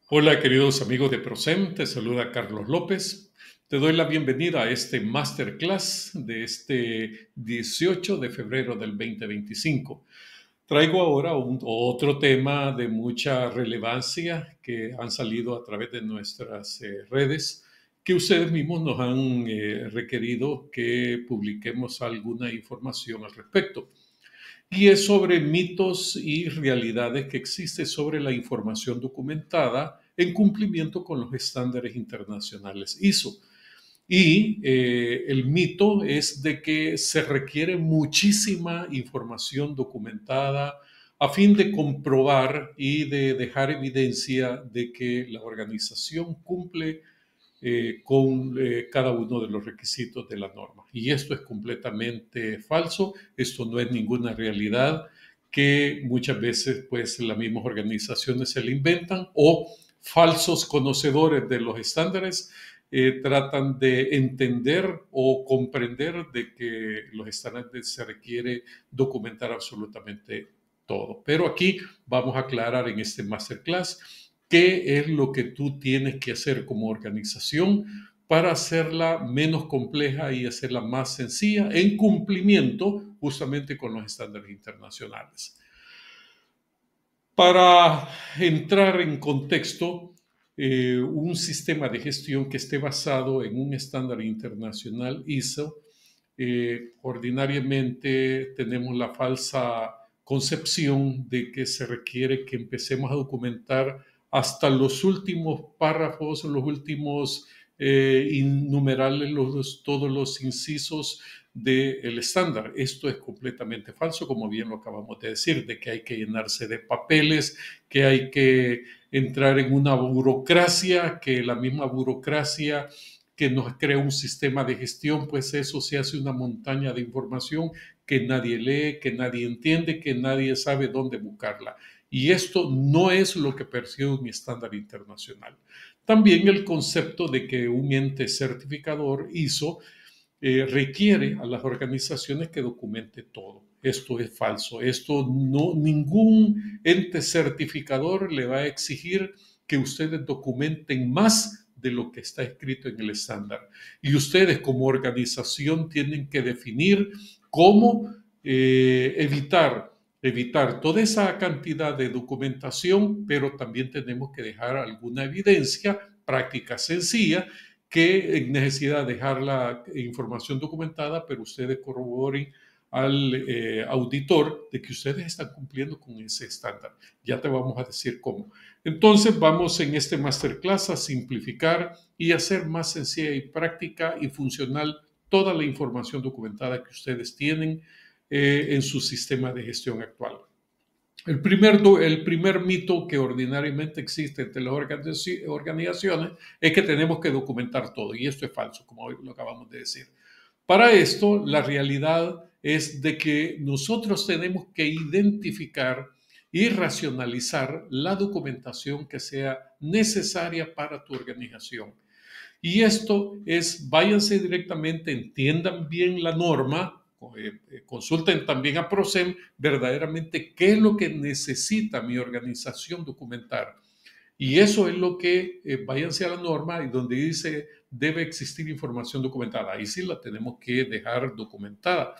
Hola queridos amigos de Prosem, te saluda Carlos López. Te doy la bienvenida a este masterclass de este 18 de febrero del 2025. Traigo ahora otro tema de mucha relevancia que han salido a través de nuestras redes, que ustedes mismos nos han requerido que publiquemos alguna información al respecto. Y es sobre mitos y realidades que existen sobre la información documentada en cumplimiento con los estándares internacionales ISO. Y el mito es de que se requiere muchísima información documentada a fin de comprobar y de dejar evidencia de que la organización cumple con cada uno de los requisitos de la norma. Y esto es completamente falso, esto no es ninguna realidad que muchas veces pues las mismas organizaciones se le inventan o falsos conocedores de los estándares tratan de entender o comprender de que los estándares se requiere documentar absolutamente todo. Pero aquí vamos a aclarar en este masterclass qué es lo que tú tienes que hacer como organización para hacerla menos compleja y hacerla más sencilla en cumplimiento justamente con los estándares internacionales. Para entrar en contexto, un sistema de gestión que esté basado en un estándar internacional ISO, ordinariamente tenemos la falsa concepción de que se requiere que empecemos a documentar hasta los últimos párrafos, los últimos innumerables, todos los incisos del estándar. Esto es completamente falso, como bien lo acabamos de decir, de que hay que llenarse de papeles, que hay que entrar en una burocracia, que la misma burocracia que nos crea un sistema de gestión, pues eso se hace una montaña de información que nadie lee, que nadie entiende, que nadie sabe dónde buscarla. Y esto no es lo que persigue un estándar internacional. También el concepto de que un ente certificador ISO requiere a las organizaciones que documente todo. Esto es falso. Esto no, ningún ente certificador le va a exigir que ustedes documenten más de lo que está escrito en el estándar. Y ustedes como organización tienen que definir cómo evitar toda esa cantidad de documentación, pero también tenemos que dejar alguna evidencia práctica sencilla que en necesidad de dejar la información documentada, pero ustedes corroboren al auditor de que ustedes están cumpliendo con ese estándar. Ya te vamos a decir cómo. Entonces vamos en este masterclass a simplificar y hacer más sencilla y práctica y funcional toda la información documentada que ustedes tienen en su sistema de gestión actual. El primer mito que ordinariamente existe entre las organizaciones es que tenemos que documentar todo, y esto es falso, como lo acabamos de decir. Para esto, la realidad es de que nosotros tenemos que identificar y racionalizar la documentación que sea necesaria para tu organización. Y esto es, váyanse directamente, entiendan bien la norma, consulten también a Prosem verdaderamente qué es lo que necesita mi organización documentar. Y eso es lo que váyanse a la norma y donde dice debe existir información documentada. Ahí sí la tenemos que dejar documentada.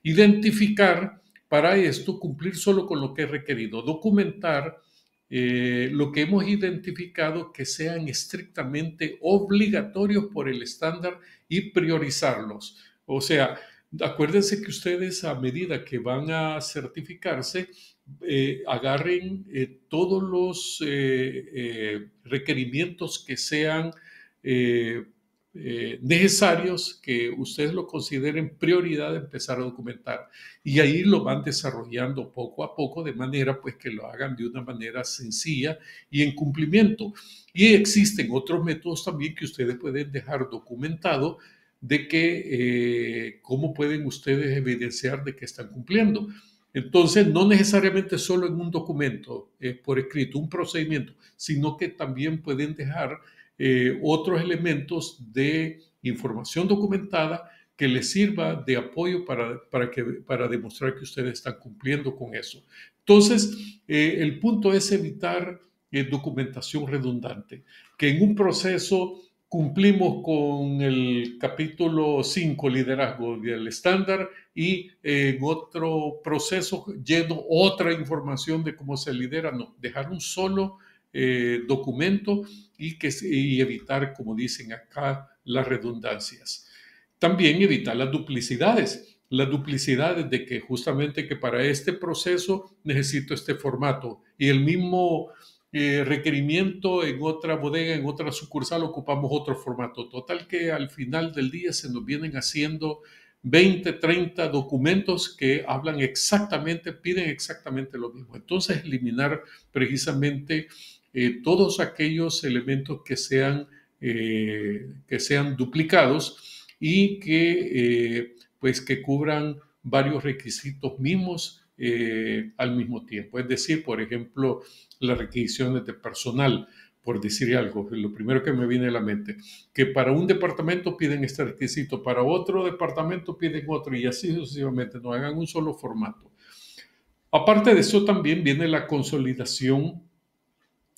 Identificar para esto, cumplir solo con lo que es requerido. Documentar lo que hemos identificado que sean estrictamente obligatorios por el estándar y priorizarlos. O sea, acuérdense que ustedes a medida que van a certificarse, agarren todos los requerimientos que sean necesarios, que ustedes lo consideren prioridad de empezar a documentar. Y ahí lo van desarrollando poco a poco de manera pues que lo hagan de una manera sencilla y en cumplimiento. Y existen otros métodos también que ustedes pueden dejar documentado de que cómo pueden ustedes evidenciar de que están cumpliendo. Entonces, no necesariamente solo en un documento por escrito, un procedimiento, sino que también pueden dejar otros elementos de información documentada que les sirva de apoyo para demostrar que ustedes están cumpliendo con eso. Entonces, el punto es evitar documentación redundante, que en un proceso cumplimos con el capítulo 5, liderazgo del estándar, y en otro proceso lleno otra información de cómo se lidera. No, dejar un solo documento y evitar, como dicen acá, las redundancias. También evitar las duplicidades. Las duplicidades de que justamente que para este proceso necesito este formato y el mismo requerimiento en otra bodega, en otra sucursal, ocupamos otro formato. Total que al final del día se nos vienen haciendo 20, 30 documentos que hablan exactamente, piden exactamente lo mismo. Entonces, eliminar precisamente todos aquellos elementos que sean duplicados y pues que cubran varios requisitos mismos al mismo tiempo. Es decir, por ejemplo, las requisiciones de personal, por decir algo, lo primero que me viene a la mente, que para un departamento piden este requisito, para otro departamento piden otro y así sucesivamente, no hagan un solo formato. Aparte de eso, también viene la consolidación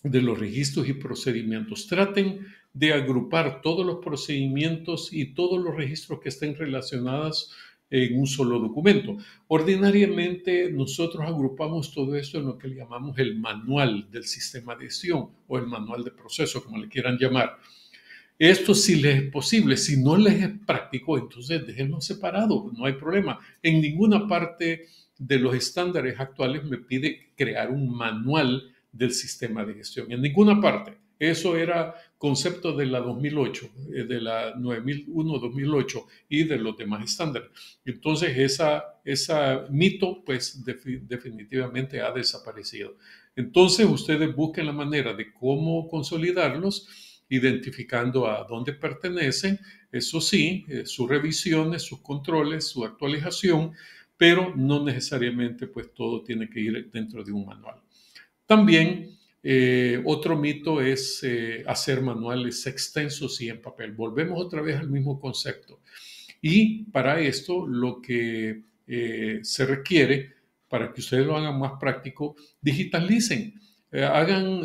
de los registros y procedimientos. Traten de agrupar todos los procedimientos y todos los registros que estén relacionados en un solo documento. Ordinariamente nosotros agrupamos todo esto en lo que le llamamos el manual del sistema de gestión o el manual de proceso, como le quieran llamar. Esto sí les es posible, si no les es práctico, entonces déjenlo separado, no hay problema. En ninguna parte de los estándares actuales me pide crear un manual del sistema de gestión, en ninguna parte. Eso era concepto de la 2008, de la 9001-2008 y de los demás estándares. Entonces, ese mito, pues definitivamente ha desaparecido. Entonces, ustedes busquen la manera de cómo consolidarlos, identificando a dónde pertenecen, eso sí, sus revisiones, sus controles, su actualización, pero no necesariamente pues todo tiene que ir dentro de un manual. También otro mito es hacer manuales extensos y en papel. Volvemos otra vez al mismo concepto. Y para esto lo que se requiere, para que ustedes lo hagan más práctico, digitalicen. Hagan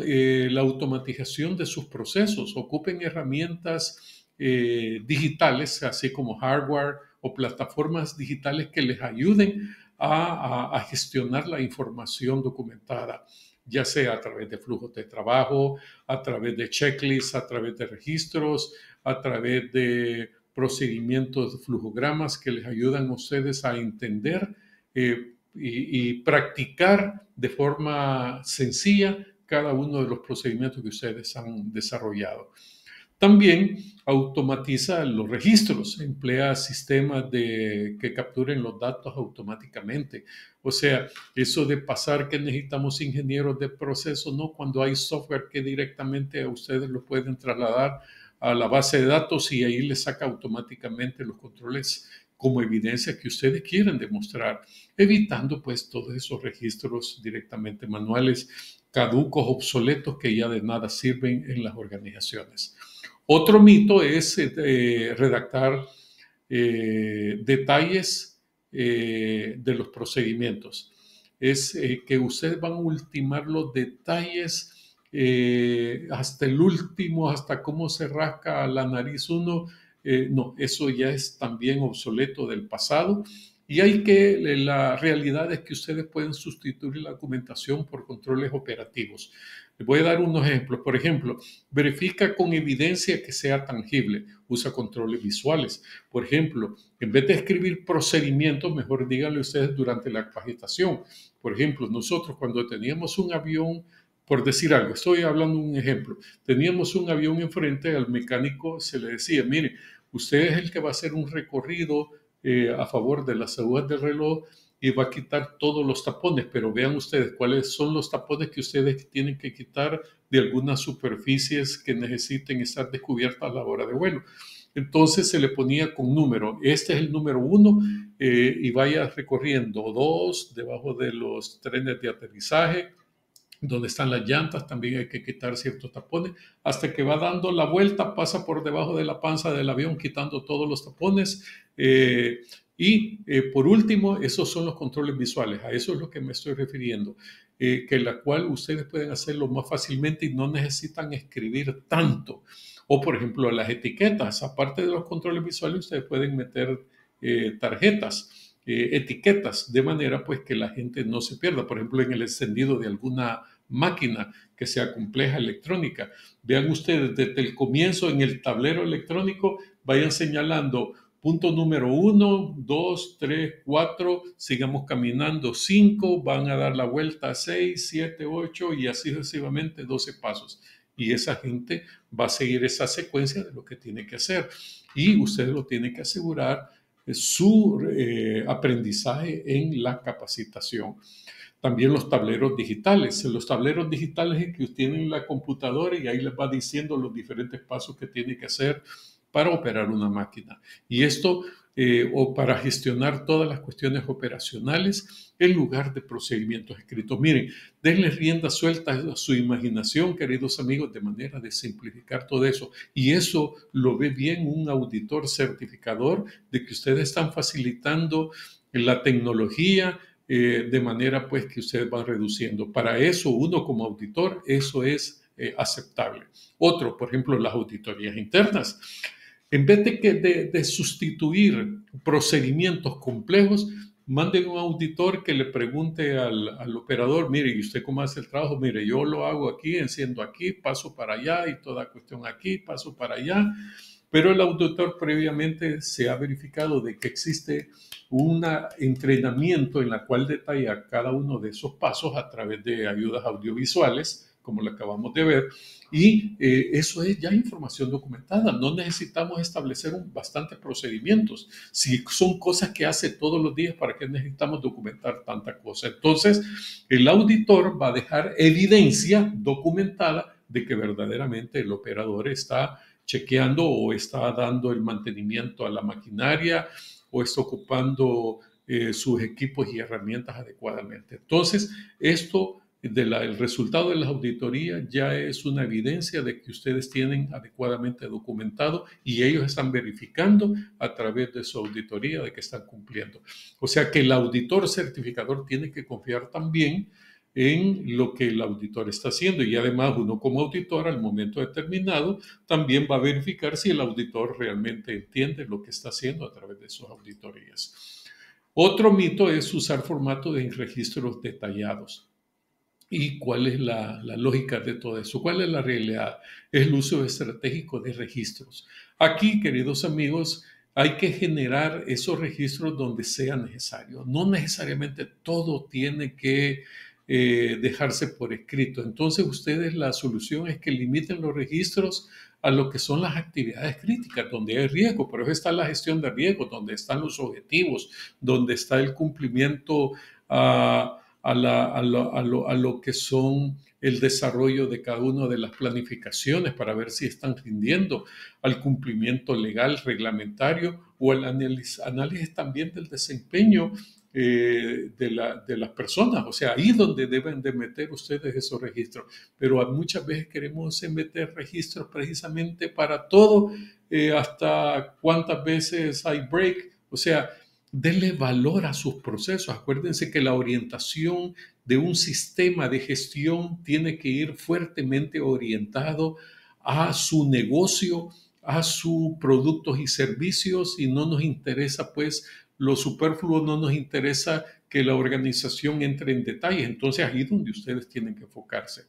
la automatización de sus procesos, ocupen herramientas digitales, así como hardware o plataformas digitales que les ayuden a gestionar la información documentada, ya sea a través de flujos de trabajo, a través de checklists, a través de registros, a través de procedimientos, de flujogramas que les ayudan a ustedes a entender y practicar de forma sencilla cada uno de los procedimientos que ustedes han desarrollado. También automatiza los registros, emplea sistemas que capturen los datos automáticamente. O sea, eso de pasar que necesitamos ingenieros de proceso, no, cuando hay software que directamente a ustedes lo pueden trasladar a la base de datos y ahí les saca automáticamente los controles como evidencia que ustedes quieren demostrar, evitando pues todos esos registros directamente manuales, caducos, obsoletos, que ya de nada sirven en las organizaciones. Otro mito es redactar detalles de los procedimientos. Es que ustedes van a ultimar los detalles hasta el último, hasta cómo se rasca la nariz uno. No, eso ya es también obsoleto del pasado. Y la realidad es que ustedes pueden sustituir la documentación por controles operativos. Les voy a dar unos ejemplos. Por ejemplo, verifica con evidencia que sea tangible. Usa controles visuales. Por ejemplo, en vez de escribir procedimientos, mejor díganle ustedes durante la capacitación. Por ejemplo, nosotros cuando teníamos un avión, por decir algo, estoy hablando de un ejemplo, teníamos un avión enfrente, al mecánico se le decía, mire, usted es el que va a hacer un recorrido a favor de las agujas del reloj y va a quitar todos los tapones, pero vean ustedes cuáles son los tapones que ustedes tienen que quitar de algunas superficies que necesiten estar descubiertas a la hora de vuelo. Entonces se le ponía con número, este es el número 1 y vaya recorriendo 2 debajo de los trenes de aterrizaje, donde están las llantas, también hay que quitar ciertos tapones, hasta que va dando la vuelta, pasa por debajo de la panza del avión, quitando todos los tapones. Por último, esos son los controles visuales, a eso es lo que me estoy refiriendo. que la cual ustedes pueden hacerlo más fácilmente y no necesitan escribir tanto. O, por ejemplo, las etiquetas. Aparte de los controles visuales, ustedes pueden meter tarjetas, etiquetas, de manera pues que la gente no se pierda. Por ejemplo, en el encendido de alguna máquina que sea compleja electrónica. Vean ustedes desde el comienzo en el tablero electrónico, vayan señalando punto número 1, 2, 3, 4, sigamos caminando 5, van a dar la vuelta a 6, 7, 8 y así sucesivamente 12 pasos. Y esa gente va a seguir esa secuencia de lo que tiene que hacer. Y ustedes lo tienen que asegurar su aprendizaje en la capacitación. También los tableros digitales. Los tableros digitales es que tienen la computadora y ahí les va diciendo los diferentes pasos que tiene que hacer para operar una máquina. Y esto, o para gestionar todas las cuestiones operacionales en lugar de procedimientos escritos. Miren, denle rienda suelta a su imaginación, queridos amigos, de manera de simplificar todo eso. Y eso lo ve bien un auditor certificador de que ustedes están facilitando la tecnología, de manera pues que ustedes van reduciendo. Para eso, uno como auditor, eso es aceptable. Otro, por ejemplo, las auditorías internas. En vez de sustituir procedimientos complejos, manden un auditor que le pregunte al operador, mire, ¿y usted cómo hace el trabajo? Mire, yo lo hago aquí, enciendo aquí, paso para allá y toda cuestión aquí, paso para allá. Pero el auditor previamente se ha verificado de que existe un entrenamiento en la cual detalla cada uno de esos pasos a través de ayudas audiovisuales, como lo acabamos de ver, y eso es ya información documentada. No necesitamos establecer bastantes procedimientos. Si son cosas que hace todos los días, ¿para qué necesitamos documentar tanta cosa? Entonces, el auditor va a dejar evidencia documentada de que verdaderamente el operador está chequeando o está dando el mantenimiento a la maquinaria o está ocupando sus equipos y herramientas adecuadamente. Entonces, esto el resultado de las auditorías ya es una evidencia de que ustedes tienen adecuadamente documentado y ellos están verificando a través de su auditoría de que están cumpliendo. O sea que el auditor certificador tiene que confiar también en lo que el auditor está haciendo y además uno como auditor al momento determinado también va a verificar si el auditor realmente entiende lo que está haciendo a través de sus auditorías. Otro mito es usar formato de registros detallados. ¿Y cuál es la lógica de todo eso? ¿Cuál es la realidad? Es el uso estratégico de registros. Aquí, queridos amigos, hay que generar esos registros donde sea necesario. No necesariamente todo tiene que dejarse por escrito. Entonces, ustedes la solución es que limiten los registros a lo que son las actividades críticas, donde hay riesgo. Por eso está la gestión de riesgo, donde están los objetivos, donde está el cumplimiento a lo que son el desarrollo de cada una de las planificaciones para ver si están rindiendo al cumplimiento legal, reglamentario o al análisis también del desempeño de las personas. O sea, ahí donde deben de meter ustedes esos registros. Pero muchas veces queremos meter registros precisamente para todo, hasta cuántas veces hay break. O sea, denle valor a sus procesos. Acuérdense que la orientación de un sistema de gestión tiene que ir fuertemente orientado a su negocio, a sus productos y servicios y no nos interesa pues lo superfluo, no nos interesa que la organización entre en detalles. Entonces ahí es donde ustedes tienen que enfocarse.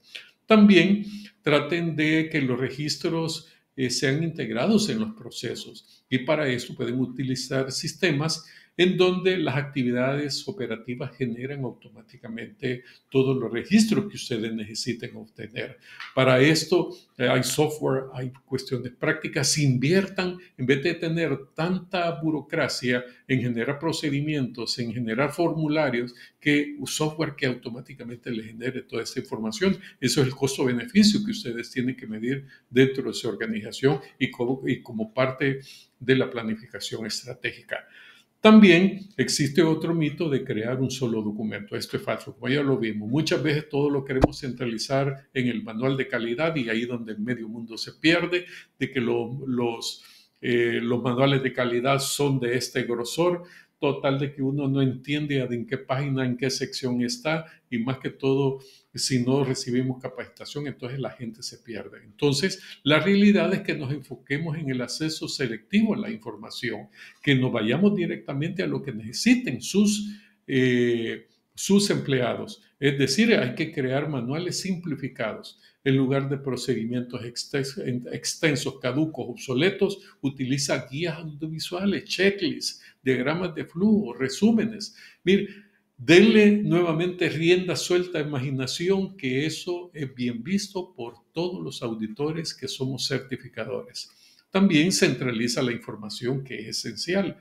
También traten de que los registros sean integrados en los procesos y para eso pueden utilizar sistemas en donde las actividades operativas generan automáticamente todos los registros que ustedes necesiten obtener. Para esto hay software, hay cuestiones prácticas. Inviertan, en vez de tener tanta burocracia en generar procedimientos, en generar formularios, que un software que automáticamente le genere toda esta información. Eso es el costo-beneficio que ustedes tienen que medir dentro de su organización y como parte de la planificación estratégica. También existe otro mito de crear un solo documento. Esto es falso, como ya lo vimos. Muchas veces todo lo queremos centralizar en el manual de calidad y ahí donde el medio mundo se pierde, de que los manuales de calidad son de este grosor. total de que uno no entiende en qué página, en qué sección está, y más que todo, si no recibimos capacitación, entonces la gente se pierde. Entonces, la realidad es que nos enfoquemos en el acceso selectivo a la información, que nos vayamos directamente a lo que necesiten sus empleados. Es decir, hay que crear manuales simplificados. En lugar de procedimientos extensos, caducos, obsoletos, utiliza guías audiovisuales, checklists, diagramas de flujo, resúmenes. Mire, denle nuevamente rienda suelta a imaginación, que eso es bien visto por todos los auditores que somos certificadores. También centraliza la información, que es esencial.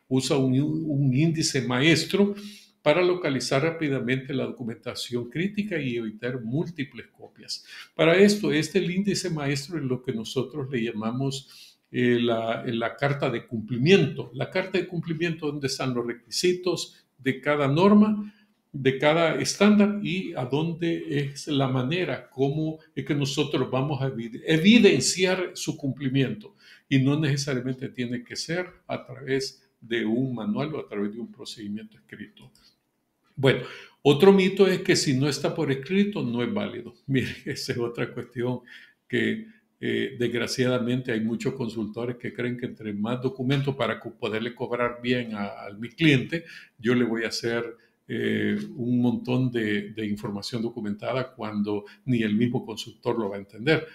Usa un índice maestro para localizar rápidamente la documentación crítica y evitar múltiples copias. Para esto, el índice maestro es lo que nosotros le llamamos la carta de cumplimiento. La carta de cumplimiento, donde están los requisitos de cada norma, de cada estándar, y a dónde es la manera como es que nosotros vamos a evidenciar su cumplimiento. Y no necesariamente tiene que ser a través de un manual o a través de un procedimiento escrito. Bueno, otro mito es que si no está por escrito no es válido. Mire, esa es otra cuestión que desgraciadamente hay muchos consultores que creen que entre más documentos para poderle cobrar bien a mi cliente, yo le voy a hacer un montón de información documentada cuando ni el mismo consultor lo va a entender.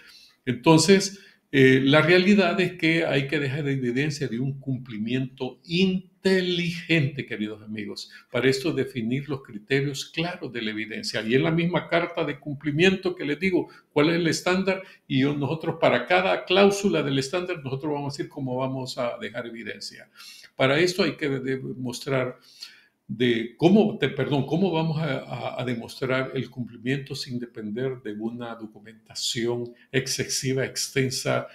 Entonces, la realidad es que hay que dejar evidencia de un cumplimiento inteligente, queridos amigos. Para esto, definir los criterios claros de la evidencia. Y en la misma carta de cumplimiento que les digo cuál es el estándar, y nosotros para cada cláusula del estándar, nosotros vamos a decir cómo vamos a dejar evidencia. Para esto hay que demostrar cómo vamos a demostrar el cumplimiento sin depender de una documentación excesiva, extensa,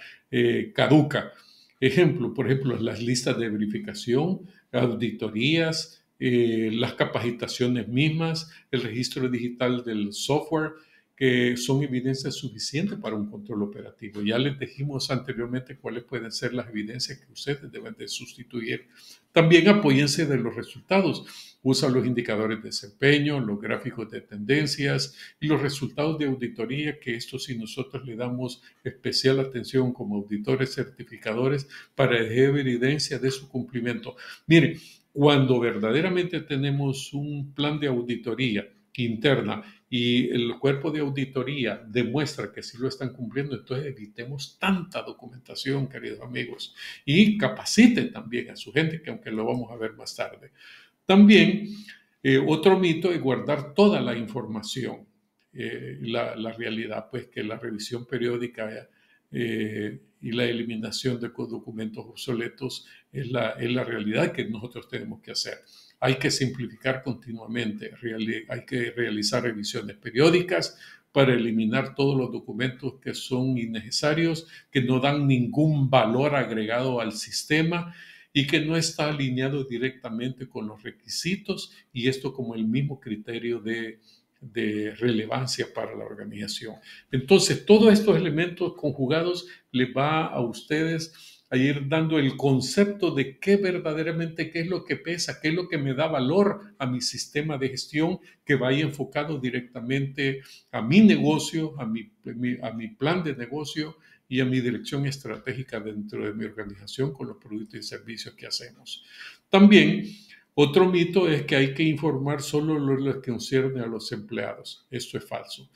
caduca. Por ejemplo, las listas de verificación, auditorías, las capacitaciones mismas, el registro digital del software, que son evidencias suficientes para un control operativo. Ya les dijimos anteriormente cuáles pueden ser las evidencias que ustedes deben de sustituir. También apóyense de los resultados. Usa los indicadores de desempeño, los gráficos de tendencias y los resultados de auditoría, que esto sí nosotros le damos especial atención como auditores certificadores para dejar evidencia de su cumplimiento. Miren, cuando verdaderamente tenemos un plan de auditoría interna y el cuerpo de auditoría demuestra que sí lo están cumpliendo, entonces evitemos tanta documentación, queridos amigos, y capaciten también a su gente, que aunque lo vamos a ver más tarde. También, otro mito es guardar toda la información. La realidad, pues, que la revisión periódica y la eliminación de documentos obsoletos es la realidad que nosotros tenemos que hacer. Hay que simplificar continuamente, hay que realizar revisiones periódicas para eliminar todos los documentos que son innecesarios, que no dan ningún valor agregado al sistema y que no está alineado directamente con los requisitos, y esto como el mismo criterio de relevancia para la organización. Entonces, todos estos elementos conjugados les va a ustedes a ir dando el concepto de qué verdaderamente, qué es lo que pesa, qué es lo que me da valor a mi sistema de gestión, que vaya enfocado directamente a mi negocio, a mi plan de negocio y a mi dirección estratégica dentro de mi organización con los productos y servicios que hacemos. También, otro mito es que hay que informar solo lo que concierne a los empleados. Esto es falso.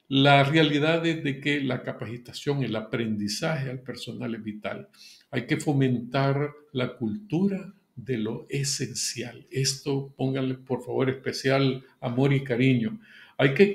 La realidad es de que la capacitación, el aprendizaje al personal es vital. Hay que fomentar la cultura de lo esencial. Esto pónganle por favor especial amor y cariño. Hay que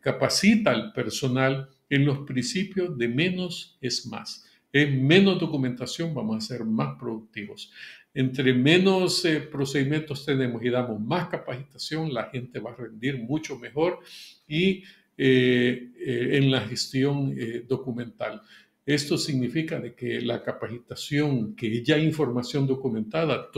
capacitar al personal en los principios de menos es más. En menos documentación vamos a ser más productivos. Entre menos procedimientos tenemos y damos más capacitación, la gente va a rendir mucho mejor y en la gestión documental. Esto significa de que la capacitación, que ya hay información documentada,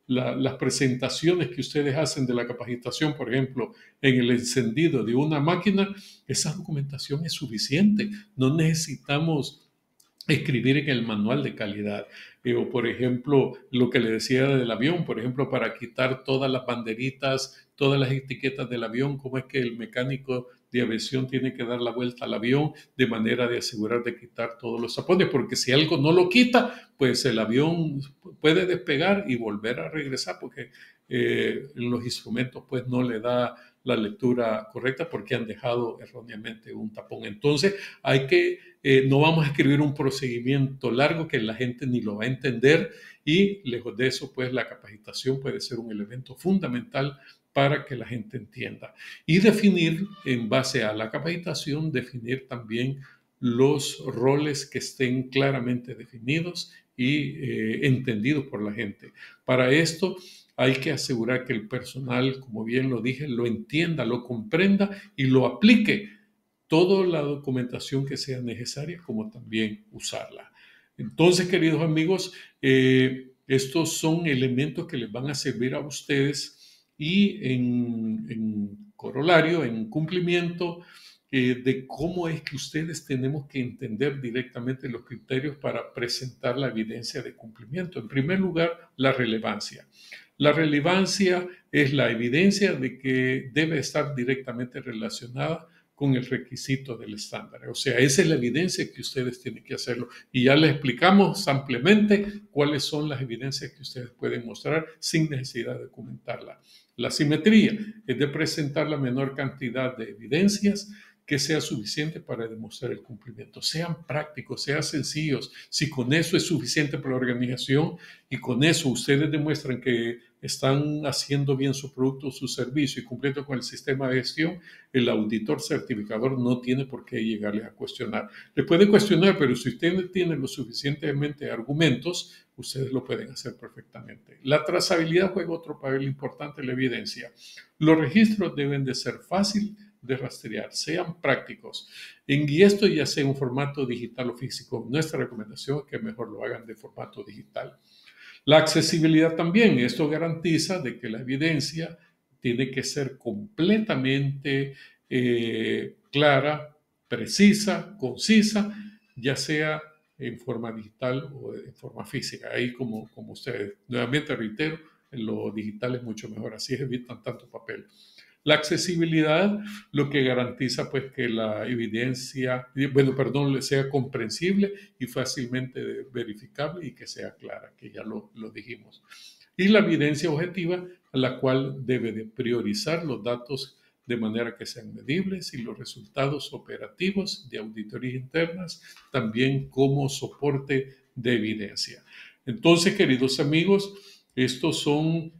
las presentaciones que ustedes hacen de la capacitación, por ejemplo, en el encendido de una máquina, esa documentación es suficiente. No necesitamos escribir en el manual de calidad. O por ejemplo, lo que le decía del avión, por ejemplo, para quitar todas las banderitas, todas las etiquetas del avión, cómo es que el mecánico de aviación tiene que dar la vuelta al avión de manera de asegurar de quitar todos los tapones, porque si algo no lo quita, pues el avión puede despegar y volver a regresar, porque los instrumentos pues no le da la lectura correcta porque han dejado erróneamente un tapón. Entonces hay que no vamos a escribir un procedimiento largo que la gente ni lo va a entender y lejos de eso, pues la capacitación puede ser un elemento fundamental para que la gente entienda. Y definir, en base a la capacitación, definir también los roles que estén claramente definidos y entendidos por la gente. Para esto hay que asegurar que el personal, como bien lo dije, lo entienda, lo comprenda y lo aplique toda la documentación que sea necesaria, como también usarla. Entonces, queridos amigos, estos son elementos que les van a servir a ustedes y en corolario, en cumplimiento de cómo es que ustedes tenemos que entender directamente los criterios para presentar la evidencia de cumplimiento. En primer lugar, la relevancia. La relevancia es la evidencia de que debe estar directamente relacionada con el requisito del estándar. O sea, esa es la evidencia que ustedes tienen que hacerlo. Y ya les explicamos ampliamente cuáles son las evidencias que ustedes pueden mostrar sin necesidad de documentarla. La simetría es de presentar la menor cantidad de evidencias que sea suficiente para demostrar el cumplimiento. Sean prácticos, sean sencillos. Si con eso es suficiente para la organización y con eso ustedes demuestran que están haciendo bien su producto o su servicio y cumpliendo con el sistema de gestión, el auditor certificador no tiene por qué llegarle a cuestionar. Le puede cuestionar, pero si usted tiene lo suficientemente argumentos, ustedes lo pueden hacer perfectamente. La trazabilidad juega otro papel importante en la evidencia. Los registros deben de ser fáciles de rastrear, sean prácticos. Y esto ya sea en un formato digital o físico. Nuestra recomendación es que mejor lo hagan de formato digital. La accesibilidad también. Esto garantiza de que la evidencia tiene que ser completamente clara, precisa, concisa, ya sea en forma digital o en forma física. Ahí como ustedes, nuevamente reitero, lo digital es mucho mejor, así evitan tanto papel. La accesibilidad lo que garantiza pues que la evidencia, sea comprensible y fácilmente verificable y que sea clara, que ya lo dijimos. Y la evidencia objetiva, a la cual debe de priorizar los datos de manera que sean medibles y los resultados operativos de auditorías internas también como soporte de evidencia. Entonces, queridos amigos, estos son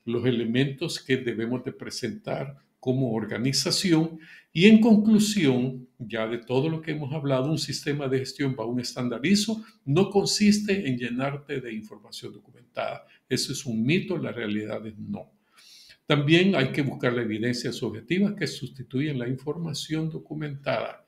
los elementos que debemos de presentar como organización y en conclusión, ya de todo lo que hemos hablado, un sistema de gestión bajo un estándar ISO no consiste en llenarte de información documentada. Eso es un mito, la realidad es no. También hay que buscar la evidencia objetivas que sustituyen la información documentada.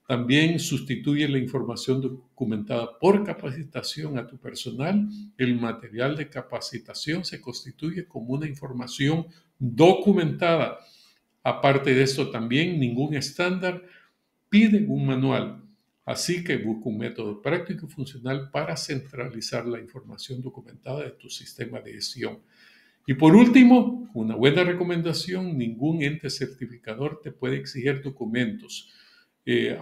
También sustituye la información documentada por capacitación a tu personal. El material de capacitación se constituye como una información documentada. Aparte de esto, también ningún estándar pide un manual. Así que busca un método práctico y funcional para centralizar la información documentada de tu sistema de gestión. Y por último, una buena recomendación, ningún ente certificador te puede exigir documentos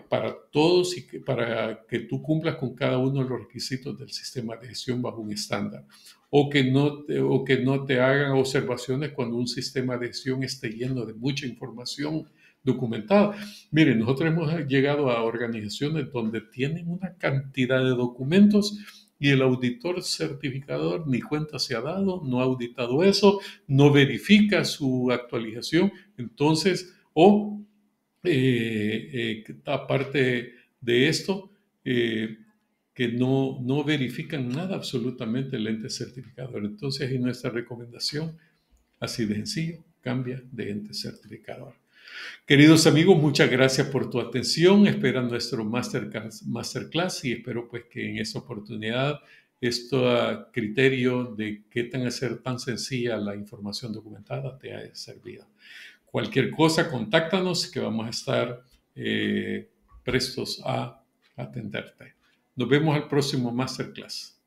para todos y para que tú cumplas con cada uno de los requisitos del sistema de gestión bajo un estándar. O que no te hagan observaciones cuando un sistema de gestión esté lleno de mucha información documentada. Miren, nosotros hemos llegado a organizaciones donde tienen una cantidad de documentos y el auditor certificador ni cuenta se ha dado, no ha auditado eso, no verifica su actualización. Entonces, aparte de esto, que no verifican nada absolutamente el ente certificador. Entonces, y nuestra recomendación, así de sencillo, cambia de ente certificador. Queridos amigos, muchas gracias por tu atención. Espero nuestro masterclass y espero pues que en esta oportunidad este criterio de qué tan hacer tan sencilla la información documentada te haya servido. Cualquier cosa, contáctanos que vamos a estar prestos a atenderte. Nos vemos al próximo Masterclass.